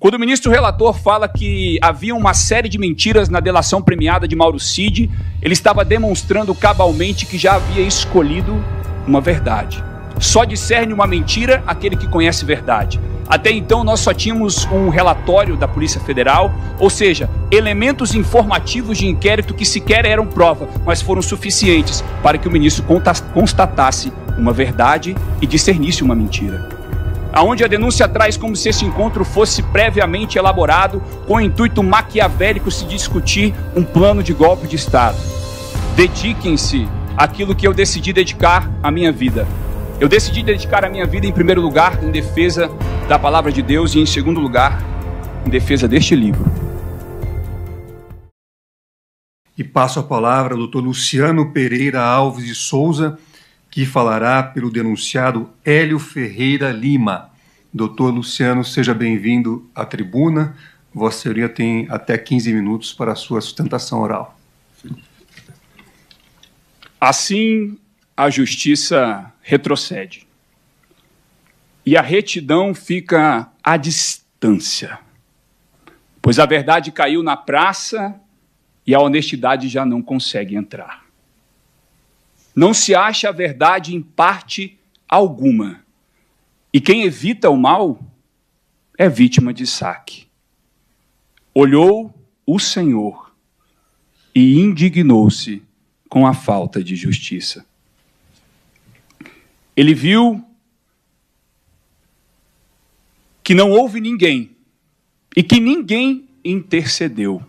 Quando o ministro relator fala que havia uma série de mentiras na delação premiada de Mauro Cid, ele estava demonstrando cabalmente que já havia escolhido uma verdade. Só discerne uma mentira aquele que conhece verdade. Até então nós só tínhamos um relatório da Polícia Federal, ou seja, elementos informativos de inquérito que sequer eram prova, mas foram suficientes para que o ministro constatasse uma verdade e discernisse uma mentira. Aonde a denúncia traz como se esse encontro fosse previamente elaborado com o intuito maquiavélico de discutir um plano de golpe de Estado. Dediquem-se àquilo que eu decidi dedicar à minha vida. Eu decidi dedicar a minha vida, em primeiro lugar, em defesa da palavra de Deus e, em segundo lugar, em defesa deste livro. E passo a palavra ao Dr. Luciano Pereira Alves de Souza, que falará pelo denunciado Hélio Ferreira Lima. Dr. Luciano, seja bem-vindo à tribuna. Vossa Senhoria tem até 15 minutos para a sua sustentação oral. Assim, a justiça retrocede e a retidão fica à distância, pois a verdade caiu na praça e a honestidade já não consegue entrar. Não se acha a verdade em parte alguma, e quem evita o mal é vítima de saque. Olhou o Senhor e indignou-se com a falta de justiça. Ele viu que não houve ninguém e que ninguém intercedeu.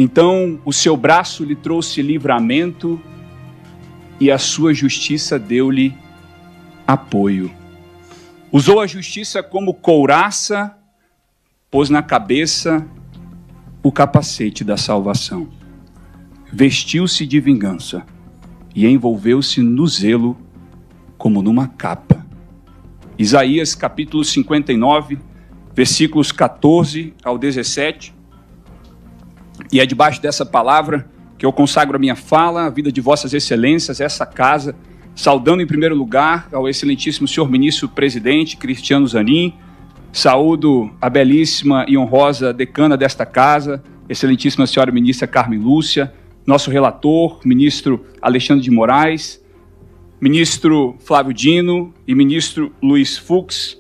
Então, o seu braço lhe trouxe livramento e a sua justiça deu-lhe apoio. Usou a justiça como couraça, pôs na cabeça o capacete da salvação. Vestiu-se de vingança e envolveu-se no zelo como numa capa. Isaías capítulo 59, versículos 14 ao 17. E é debaixo dessa palavra que eu consagro a minha fala, a vida de vossas excelências, essa casa, saudando em primeiro lugar ao excelentíssimo senhor ministro presidente Cristiano Zanin, saúdo a belíssima e honrosa decana desta casa, excelentíssima senhora ministra Carmen Lúcia, nosso relator, ministro Alexandre de Moraes, ministro Flávio Dino e ministro Luiz Fux,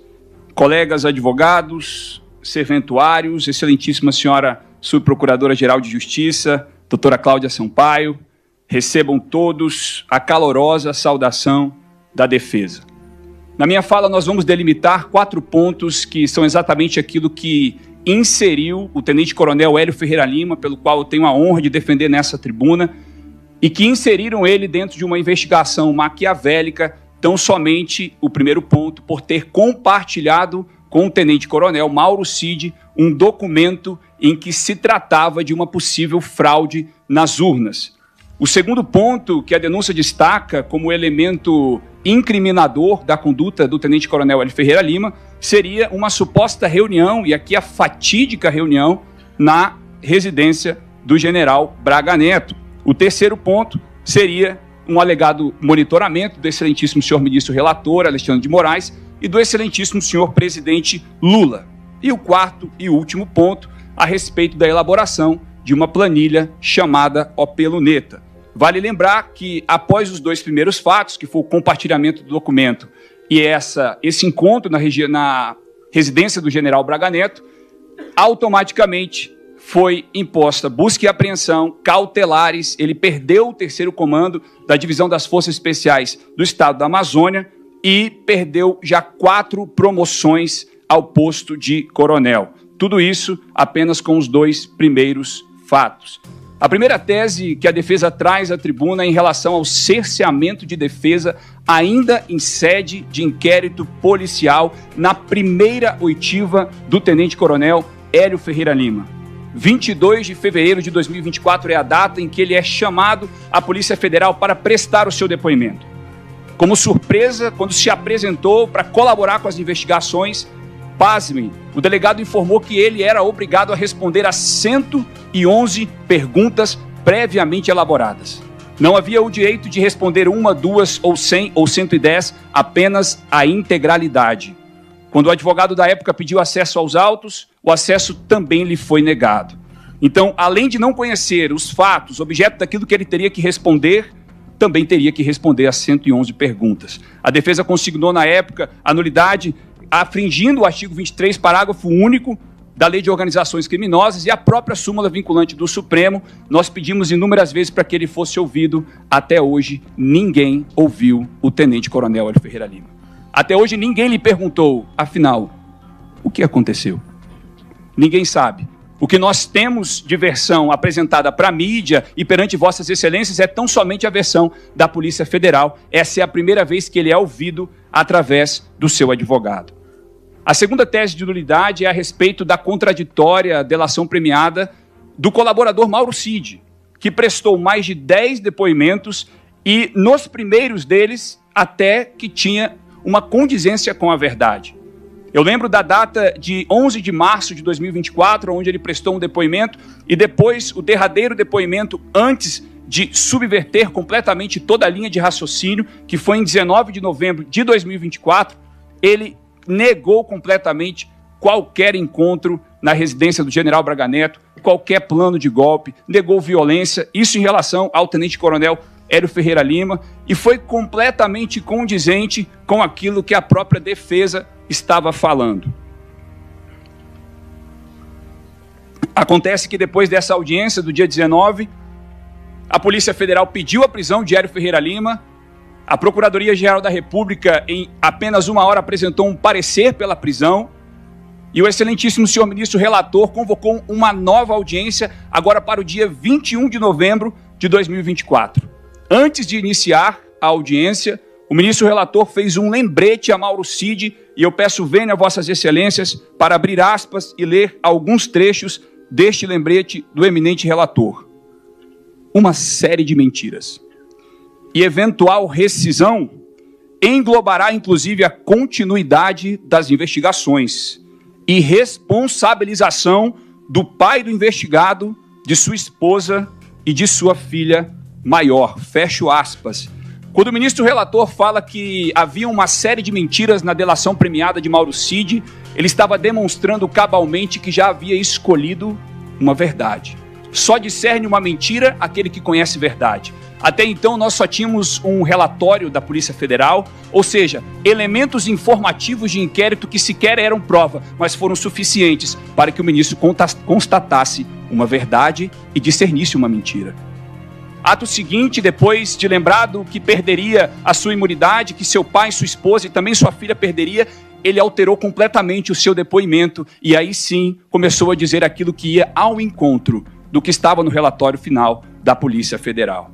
colegas advogados, serventuários, excelentíssima senhora subprocuradora-geral de Justiça, doutora Cláudia Sampaio, recebam todos a calorosa saudação da defesa. Na minha fala nós vamos delimitar 4 pontos que são exatamente aquilo que inseriu o tenente-coronel Hélio Ferreira Lima, pelo qual eu tenho a honra de defender nessa tribuna, e que inseriram ele dentro de uma investigação maquiavélica, tão somente o primeiro ponto, por ter compartilhado com o tenente-coronel Mauro Cid um documento em que se tratava de uma possível fraude nas urnas. O segundo ponto que a denúncia destaca como elemento incriminador da conduta do tenente-coronel Hélio Ferreira Lima seria uma suposta reunião, e aqui a fatídica reunião, na residência do general Braga Neto. O terceiro ponto seria um alegado monitoramento do excelentíssimo senhor ministro relator Alexandre de Moraes e do excelentíssimo senhor presidente Lula. E o quarto e último ponto a respeito da elaboração de uma planilha chamada OP Luneta. Vale lembrar que após os 2 primeiros fatos, que foi o compartilhamento do documento e esse encontro na residência do general Braga Neto, automaticamente foi imposta busca e apreensão cautelares. Ele perdeu o 3º comando da Divisão das Forças Especiais do Estado da Amazônia e perdeu já 4 promoções ao posto de coronel. Tudo isso apenas com os 2 primeiros fatos. A primeira tese que a defesa traz à tribuna é em relação ao cerceamento de defesa ainda em sede de inquérito policial na primeira oitiva do tenente-coronel Hélio Ferreira Lima. 22 de fevereiro de 2024 é a data em que ele é chamado à Polícia Federal para prestar o seu depoimento. Como surpresa, quando se apresentou para colaborar com as investigações, pasmem, o delegado informou que ele era obrigado a responder a 111 perguntas previamente elaboradas. Não havia o direito de responder 1, 2 ou 100 ou 110, apenas a integralidade. Quando o advogado da época pediu acesso aos autos, o acesso também lhe foi negado. Então, além de não conhecer os fatos, objeto daquilo que ele teria que responder, também teria que responder a 111 perguntas. A defesa consignou na época a nulidade, afringindo o artigo 23, parágrafo único da Lei de Organizações Criminosas e a própria súmula vinculante do Supremo. Nós pedimos inúmeras vezes para que ele fosse ouvido. Até hoje, ninguém ouviu o tenente-coronel Hélio Ferreira Lima. Até hoje, ninguém lhe perguntou, afinal, o que aconteceu? Ninguém sabe. O que nós temos de versão apresentada para a mídia e perante vossas excelências é tão somente a versão da Polícia Federal. Essa é a primeira vez que ele é ouvido através do seu advogado. A segunda tese de nulidade é a respeito da contraditória delação premiada do colaborador Mauro Cid, que prestou mais de 10 depoimentos e, nos primeiros deles, até que tinha uma condizência com a verdade. Eu lembro da data de 11 de março de 2024, onde ele prestou um depoimento, e depois o derradeiro depoimento, antes de subverter completamente toda a linha de raciocínio, que foi em 19 de novembro de 2024, ele negou completamente qualquer encontro na residência do general Braga Neto, qualquer plano de golpe, negou violência, isso em relação ao tenente-coronel Hélio Ferreira Lima, e foi completamente condizente com aquilo que a própria defesa estava falando. Acontece que depois dessa audiência do dia 19, a Polícia Federal pediu a prisão de Hélio Ferreira Lima, a Procuradoria-Geral da República, em apenas 1 hora, apresentou um parecer pela prisão, e o excelentíssimo senhor ministro relator convocou uma nova audiência, agora para o dia 21 de novembro de 2024. Antes de iniciar a audiência, o ministro relator fez um lembrete a Mauro Cid, e eu peço vênia a vossas excelências para abrir aspas e ler alguns trechos deste lembrete do eminente relator. Uma série de mentiras e eventual rescisão englobará inclusive a continuidade das investigações e responsabilização do pai do investigado, de sua esposa e de sua filha maior. Fecho aspas. Quando o ministro relator fala que havia uma série de mentiras na delação premiada de Mauro Cid, ele estava demonstrando cabalmente que já havia escolhido uma verdade. Só discerne uma mentira aquele que conhece verdade. Até então, nós só tínhamos um relatório da Polícia Federal, ou seja, elementos informativos de inquérito que sequer eram prova, mas foram suficientes para que o ministro constatasse uma verdade e discernisse uma mentira. Ato seguinte, depois de lembrado que perderia a sua imunidade, que seu pai, sua esposa e também sua filha perderia, ele alterou completamente o seu depoimento e aí sim começou a dizer aquilo que ia ao encontro do que estava no relatório final da Polícia Federal.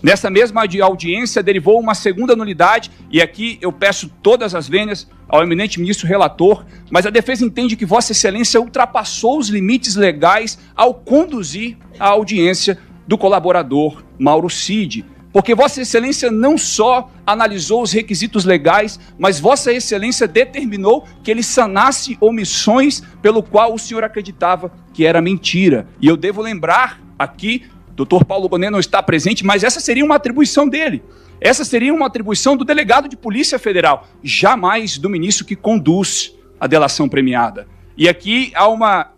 Nessa mesma audiência derivou uma segunda nulidade, e aqui eu peço todas as vênias ao eminente ministro relator, mas a defesa entende que Vossa Excelência ultrapassou os limites legais ao conduzir a audiência do colaborador Mauro Cid, porque Vossa Excelência não só analisou os requisitos legais, mas Vossa Excelência determinou que ele sanasse omissões pelo qual o senhor acreditava que era mentira. E eu devo lembrar aqui, Dr. Paulo Bonet não está presente, mas essa seria uma atribuição dele. Essa seria uma atribuição do delegado de Polícia Federal, jamais do ministro que conduz a delação premiada. E aqui há uma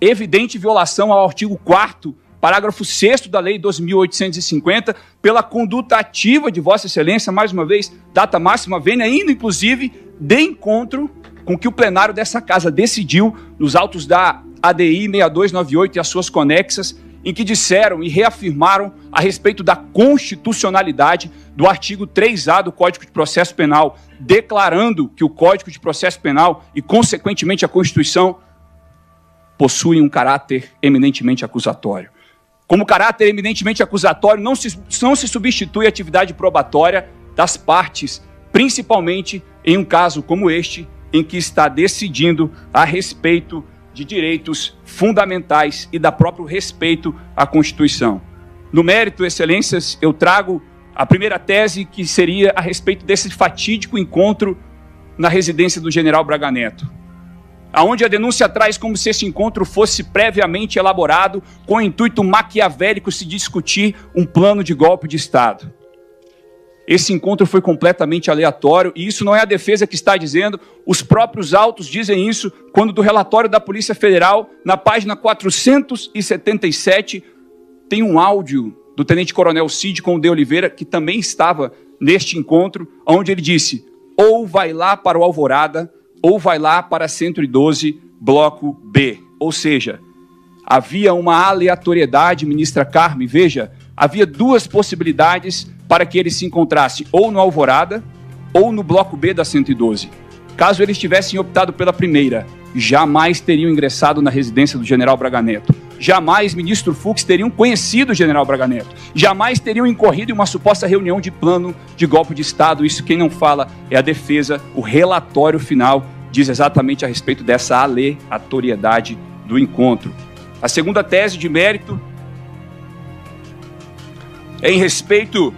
evidente violação ao artigo 4º, parágrafo 6º da Lei 2.850, pela conduta ativa de Vossa Excelência, mais uma vez, data máxima vênia, indo inclusive de encontro com o que o plenário dessa casa decidiu nos autos da ADI 6298 e as suas conexas, em que disseram e reafirmaram a respeito da constitucionalidade do artigo 3A do Código de Processo Penal, declarando que o Código de Processo Penal e, consequentemente, a Constituição possuem um caráter eminentemente acusatório. Como caráter eminentemente acusatório, não se substitui a atividade probatória das partes, principalmente em um caso como este, em que está decidindo a respeito de direitos fundamentais e da próprio respeito à Constituição. No mérito, excelências, eu trago a primeira tese, que seria a respeito desse fatídico encontro na residência do general Braga Neto, aonde a denúncia traz como se esse encontro fosse previamente elaborado com o intuito maquiavélico de se discutir um plano de golpe de Estado. Esse encontro foi completamente aleatório, e isso não é a defesa que está dizendo, os próprios autos dizem isso, quando do relatório da Polícia Federal, na página 477, tem um áudio do tenente-coronel Cid com o de Oliveira, que também estava neste encontro, onde ele disse, ou vai lá para o Alvorada, ou vai lá para 112, bloco B. Ou seja, havia uma aleatoriedade, ministra Carme, veja, havia duas possibilidades para que ele se encontrasse ou no Alvorada ou no bloco B da 112. Caso eles tivessem optado pela primeira, jamais teriam ingressado na residência do general Braga Neto. Jamais ministro Fux teriam conhecido o general Braga Neto. Jamais teriam incorrido em uma suposta reunião de plano de golpe de Estado. Isso quem não fala é a defesa. O relatório final diz exatamente a respeito dessa aleatoriedade do encontro. A segunda tese de mérito é em respeito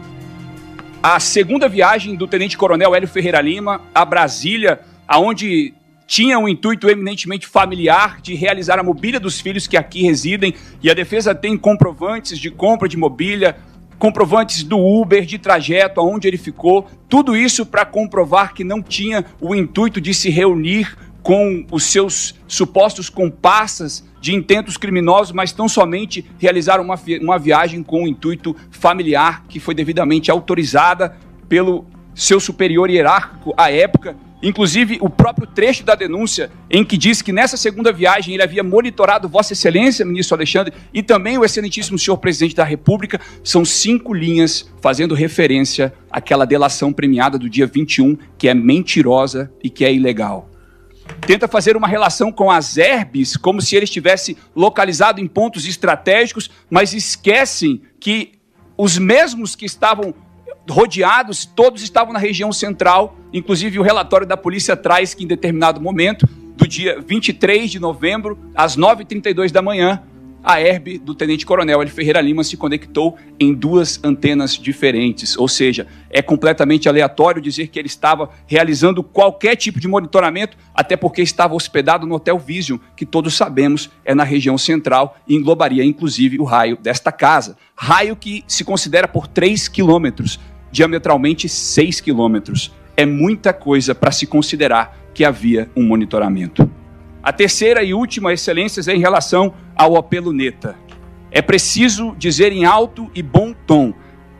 à segunda viagem do tenente-coronel Hélio Ferreira Lima a Brasília, aonde tinha um intuito eminentemente familiar de realizar a mobília dos filhos que aqui residem, e a defesa tem comprovantes de compra de mobília, comprovantes do Uber, de trajeto, aonde ele ficou, tudo isso para comprovar que não tinha o intuito de se reunir com os seus supostos comparsas de intentos criminosos, mas tão somente realizaram uma viagem com o intuito familiar, que foi devidamente autorizada pelo seu superior hierárquico à época. Inclusive, o próprio trecho da denúncia, em que diz que nessa segunda viagem ele havia monitorado Vossa Excelência, ministro Alexandre, e também o excelentíssimo senhor presidente da República, são 5 linhas fazendo referência àquela delação premiada do dia 21, que é mentirosa e que é ilegal. Tenta fazer uma relação com as herbes, como se ele estivesse localizado em pontos estratégicos, mas esquecem que os mesmos que estavam rodeados, todos estavam na região central. Inclusive o relatório da polícia traz que em determinado momento, do dia 23 de novembro, às 9h32 da manhã, a herbe do tenente-coronel Hélio Ferreira Lima se conectou em 2 antenas diferentes. Ou seja, é completamente aleatório dizer que ele estava realizando qualquer tipo de monitoramento, até porque estava hospedado no Hotel Vision, que todos sabemos é na região central e englobaria inclusive o raio desta casa. Raio que se considera por 3 quilômetros, diametralmente 6 quilômetros. É muita coisa para se considerar que havia um monitoramento. A terceira e última excelência é em relação ao OP Luneta. É preciso dizer em alto e bom tom,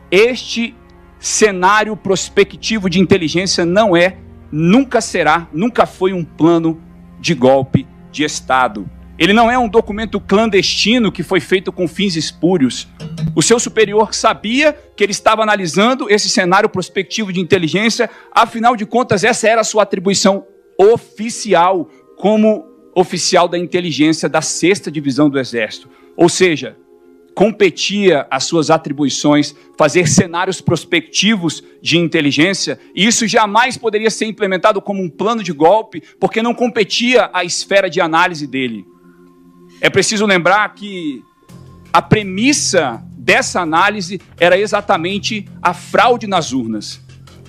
este cenário prospectivo de inteligência não é, nunca será, nunca foi um plano de golpe de Estado. Ele não é um documento clandestino que foi feito com fins espúrios. O seu superior sabia que ele estava analisando esse cenário prospectivo de inteligência, afinal de contas essa era a sua atribuição oficial como oficial da inteligência da 6ª Divisão do Exército. Ou seja, competia às suas atribuições fazer cenários prospectivos de inteligência, e isso jamais poderia ser implementado como um plano de golpe, porque não competia à esfera de análise dele. É preciso lembrar que a premissa dessa análise era exatamente a fraude nas urnas.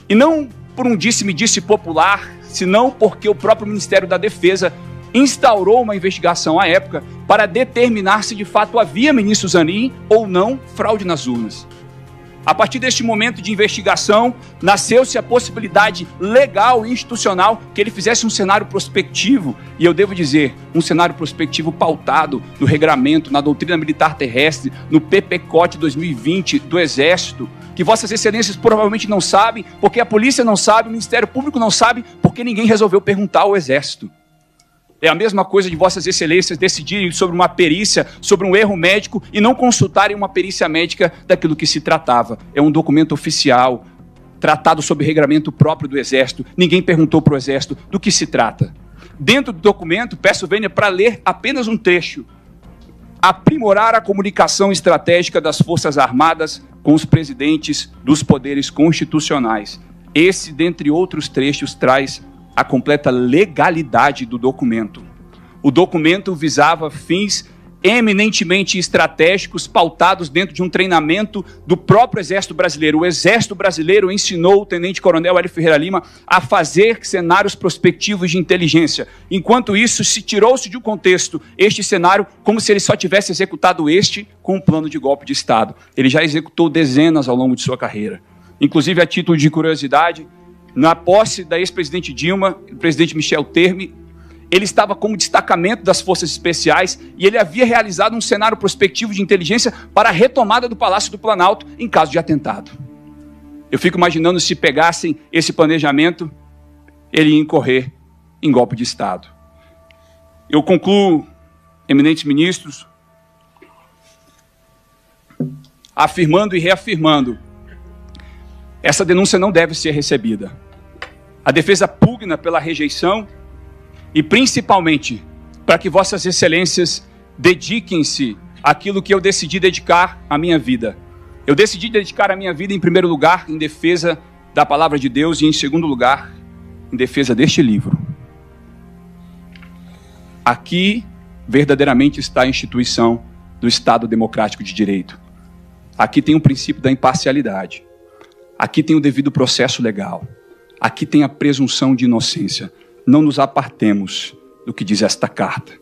E não por um disse-me-disse popular, senão porque o próprio Ministério da Defesa instaurou uma investigação à época para determinar se de fato havia, ministro Zanin, ou não fraude nas urnas. A partir deste momento de investigação, nasceu-se a possibilidade legal e institucional que ele fizesse um cenário prospectivo, e eu devo dizer, um cenário prospectivo pautado no regramento, na doutrina militar terrestre, no PPCOT 2020 do Exército, que vossas excelências provavelmente não sabem, porque a polícia não sabe, o Ministério Público não sabe, porque ninguém resolveu perguntar ao Exército. É a mesma coisa de vossas excelências decidirem sobre uma perícia, sobre um erro médico e não consultarem uma perícia médica daquilo que se tratava. É um documento oficial, tratado sob regramento próprio do Exército. Ninguém perguntou para o Exército do que se trata. Dentro do documento, peço vênia para ler apenas um trecho. Aprimorar a comunicação estratégica das Forças Armadas com os presidentes dos poderes constitucionais. Esse, dentre outros trechos, traz a completa legalidade do documento. O documento visava fins eminentemente estratégicos, pautados dentro de um treinamento do próprio Exército Brasileiro. O Exército Brasileiro ensinou o tenente-coronel Hélio Ferreira Lima a fazer cenários prospectivos de inteligência. Enquanto isso, se tirou-se de um contexto este cenário como se ele só tivesse executado este com um plano de golpe de Estado. Ele já executou dezenas ao longo de sua carreira. Inclusive, a título de curiosidade, na posse da ex-presidente Dilma, o presidente Michel Temer, ele estava como destacamento das Forças Especiais e ele havia realizado um cenário prospectivo de inteligência para a retomada do Palácio do Planalto em caso de atentado. Eu fico imaginando se pegassem esse planejamento, ele ia incorrer em golpe de Estado. Eu concluo, eminentes ministros, afirmando e reafirmando: essa denúncia não deve ser recebida. A defesa pugna pela rejeição e, principalmente, para que vossas excelências dediquem-se àquilo que eu decidi dedicar a minha vida. Eu decidi dedicar a minha vida, em primeiro lugar, em defesa da palavra de Deus e, em segundo lugar, em defesa deste livro. Aqui, verdadeiramente, está a instituição do Estado Democrático de Direito. Aqui tem o princípio da imparcialidade. Aqui tem o devido processo legal. Aqui tem a presunção de inocência. Não nos apartemos do que diz esta carta.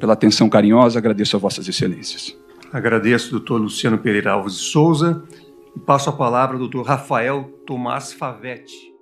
Pela atenção carinhosa, agradeço a vossas excelências. Agradeço, doutor Luciano Pereira Alves de Souza, e passo a palavra ao doutor Rafael Tomás Favetti.